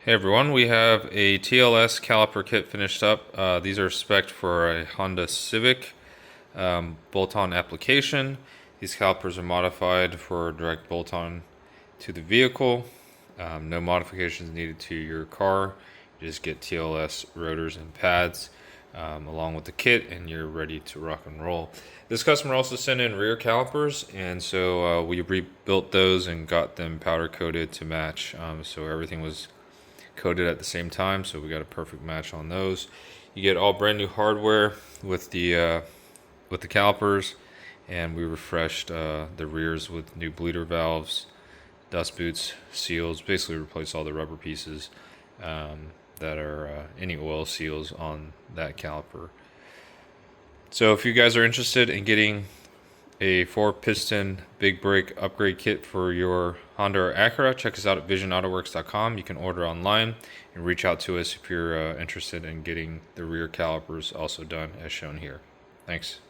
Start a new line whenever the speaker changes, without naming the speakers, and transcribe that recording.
Hey everyone, we have a TLS caliper kit finished up. These are spec'd for a Honda Civic bolt-on application. These calipers are modified for direct bolt-on to the vehicle. No modifications needed to your car. You just get TLS rotors and pads along with the kit, and you're ready to rock and roll. This customer also sent in rear calipers, and so we rebuilt those and got them powder coated to match. So everything was coated at the same time, so we got a perfect match on those. You get all brand new hardware with the calipers, and we refreshed the rears with new bleeder valves, dust boots, seals. Basically replaced all the rubber pieces that are any oil seals on that caliper. So if you guys are interested in getting a 4-piston big brake upgrade kit for your Honda or Acura, check us out at VisionAutoworks.com. You can order online and reach out to us if you're interested in getting the rear calipers also done as shown here. Thanks.